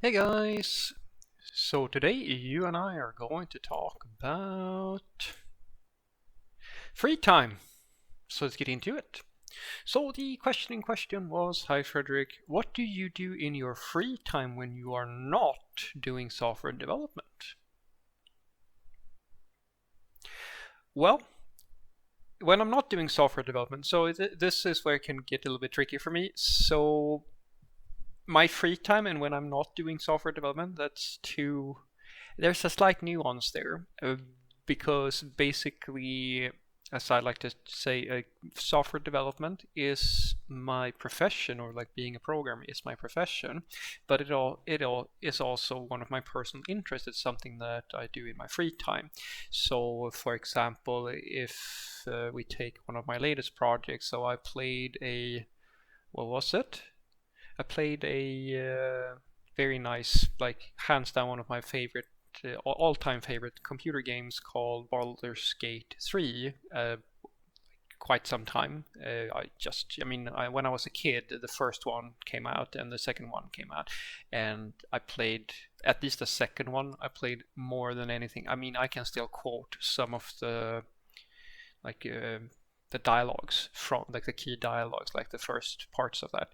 Hey guys! So today you and I are going to talk about free time. So let's get into it. So the question in question was, hi Frederick, what do you do in your free time when you are not doing software development? Well, when I'm not doing software development, so this is where it can get a little bit tricky for me. So my free time and when I'm not doing software development, there's a slight nuance there, because basically, as I like to say, software development is my profession, or like being a programmer is my profession, but it all is also one of my personal interests. It's something that I do in my free time. So, for example, if we take one of my latest projects, so I played a what was it? I played a very nice, like hands down one of my favorite, all-time favorite computer games called Baldur's Gate 3. Quite some time. When I was a kid, the first one came out and the second one came out, and I played at least the second one. I played more than anything. I mean, I can still quote some of like uh, the dialogues from like the key dialogues, like the first parts of that,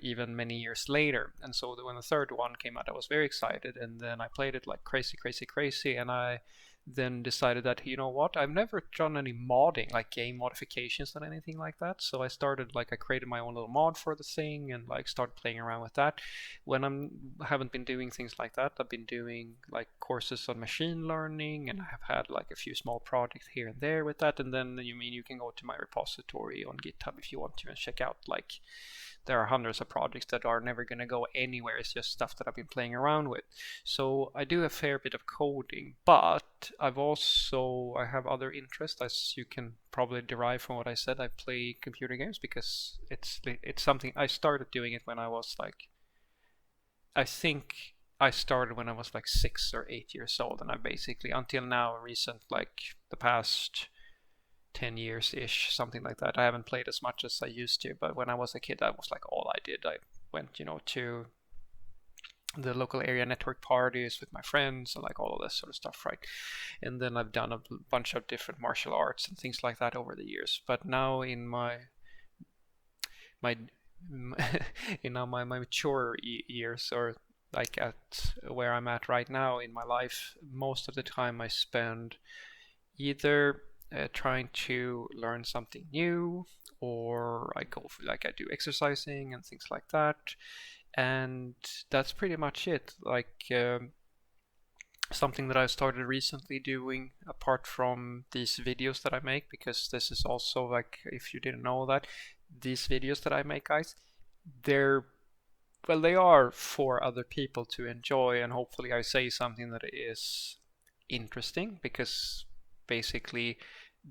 even many years later. And so when the third one came out, I was very excited, and then I played it like crazy, crazy, crazy, and I then decided that, you know what, I've never done any modding, like game modifications and anything like that. So I created my own little mod for the thing and like started playing around with that. When I haven't been doing things like that, I've been doing like courses on machine learning, and I have had like a few small projects here and there with that. And then you can go to my repository on GitHub if you want to and check out, like, there are hundreds of projects that are never going to go anywhere. It's just stuff that I've been playing around with. So I do a fair bit of coding, but I have other interests, as you can probably derive from what I said. I play computer games because it's something I started doing it when I was like, I think I started when I was like 6 or 8 years old, and I basically until now, like the past 10 years ish, something like that. I haven't played as much as I used to, but when I was a kid, that was like all I did. I went, to the local area network parties with my friends and like all of this sort of stuff, right? And then I've done a bunch of different martial arts and things like that over the years. But now in my my mature years, or like at where I'm at right now in my life, most of the time I spend either trying to learn something new, or I do exercising and things like that, and that's pretty much it. Something that I started recently doing, apart from these videos that I make, because this is also, like, if you didn't know that, these videos that I make, guys, they're they are for other people to enjoy, and hopefully I say something that is interesting, because basically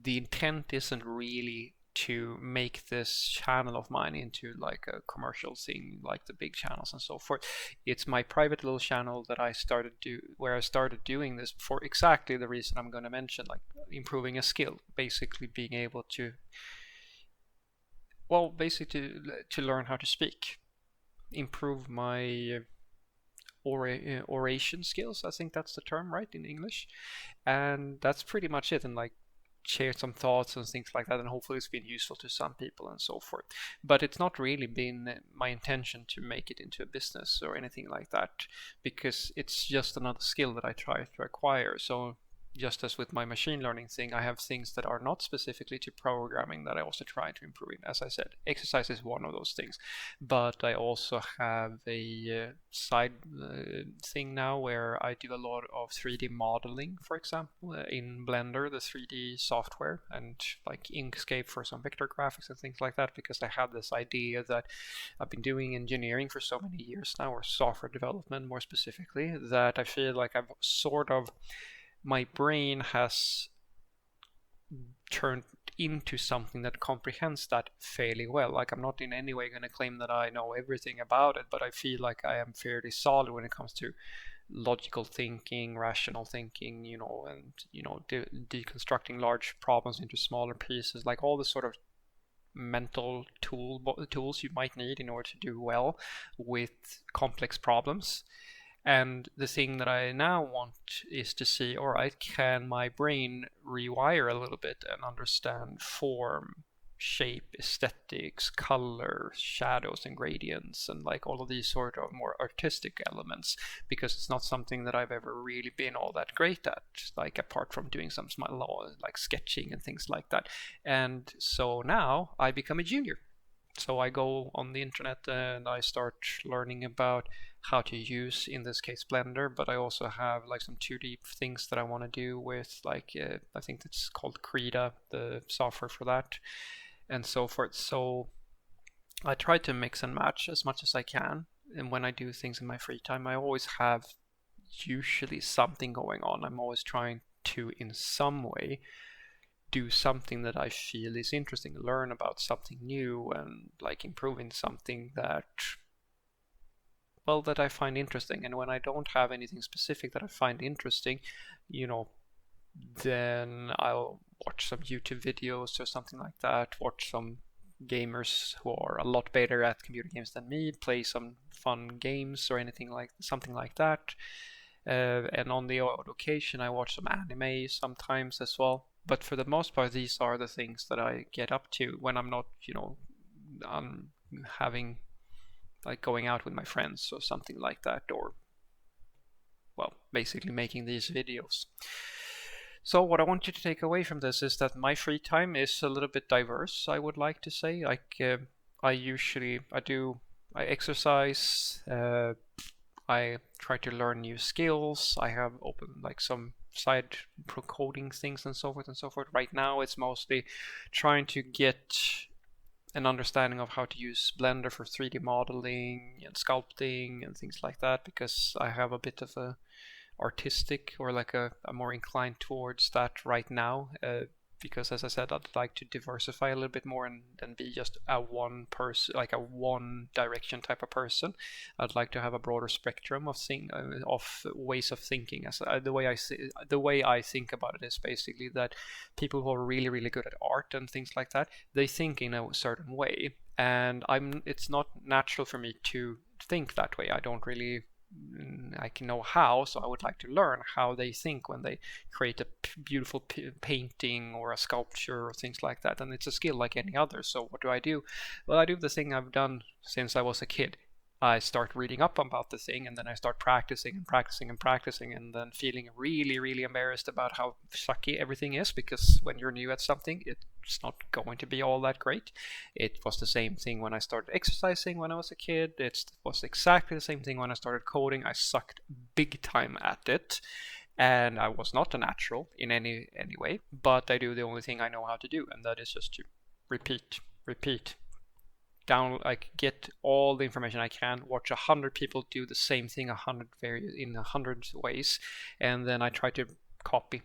the intent isn't really to make this channel of mine into like a commercial thing like the big channels and so forth. It's my private little channel that I started doing this for exactly the reason I'm going to mention, like improving a skill, basically being able to, to learn how to speak, improve my oration skills. I think that's the term, right, in English. And that's pretty much it. And like share some thoughts and things like that, and hopefully it's been useful to some people and so forth. But it's not really been my intention to make it into a business or anything like that, because it's just another skill that I try to acquire. So just as with my machine learning thing, I have things that are not specifically to programming that I also try to improve in. As I said, exercise is one of those things, but I also have a side thing now where I do a lot of 3D modeling, for example, in Blender, the 3D software, and like Inkscape for some vector graphics and things like that, because I have this idea that I've been doing engineering for so many years now, or software development more specifically, that I feel like I've sort of, my brain has turned into something that comprehends that fairly well. Like, I'm not in any way going to claim that I know everything about it, but I feel like I am fairly solid when it comes to logical thinking, rational thinking, and deconstructing large problems into smaller pieces, like all the sort of mental tools you might need in order to do well with complex problems. And the thing that I now want is to see, all right, can my brain rewire a little bit and understand form, shape, aesthetics, color, shadows and gradients, and like all of these sort of more artistic elements, because it's not something that I've ever really been all that great at, like apart from doing some small like sketching and things like that. And so now I become a junior. So I go on the internet and I start learning about how to use, in this case, Blender, but I also have like some 2D things that I want to do with like, I think it's called Krita, the software for that, and so forth. So I try to mix and match as much as I can. And when I do things in my free time, I always have usually something going on. I'm always trying to, in some way, do something that I feel is interesting, learn about something new, and like improving something that, well, that I find interesting. And when I don't have anything specific that I find interesting, you know, then I'll watch some YouTube videos or something like that, watch some gamers who are a lot better at computer games than me, play some fun games or anything like something like that. And on the odd occasion, I watch some anime sometimes as well. But for the most part, these are the things that I get up to when I'm not, I'm having like going out with my friends or something like that, or, well, basically making these videos. So what I want you to take away from this is that my free time is a little bit diverse, I would like to say. Like I exercise, I try to learn new skills. I have opened like some side pro coding things and so forth and so forth. Right now it's mostly trying to get an understanding of how to use Blender for 3D modeling and sculpting and things like that, because I have a bit of a artistic, or like a more inclined towards that right now, because as I said, I'd like to diversify a little bit more and be just a one person, like a one direction type of person. I'd like to have a broader spectrum of ways of thinking. As the way I think about it is basically that people who are really, really good at art and things like that, they think in a certain way, and it's not natural for me to think that way. I don't really, I can know how, so I would like to learn how they think when they create a beautiful painting or a sculpture or things like that. And it's a skill like any other. So what do? Well, I do the thing I've done since I was a kid. I start reading up about the thing, and then I start practicing and practicing and practicing, and then feeling really, really embarrassed about how sucky everything is, because when you're new at something, it's not going to be all that great. It was the same thing when I started exercising when I was a kid. It was exactly the same thing when I started coding. I sucked big time at it, and I was not a natural in any way, but I do the only thing I know how to do, and that is just to repeat, get all the information I can, watch 100 people do the same thing in 100 ways, and then I try to copy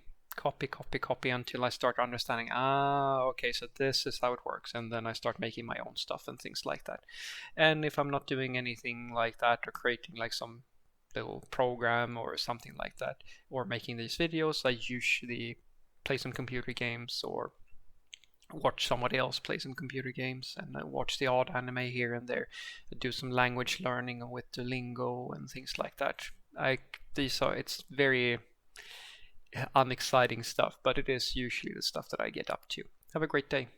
until I start understanding, okay, so this is how it works, and then I start making my own stuff and things like that. And if I'm not doing anything like that, or creating like some little program or something like that, or making these videos, I usually play some computer games, or watch somebody else play some computer games, and watch the odd anime here and there. I do some language learning with Duolingo and things like that. It's very unexciting stuff, but it is usually the stuff that I get up to. Have a great day.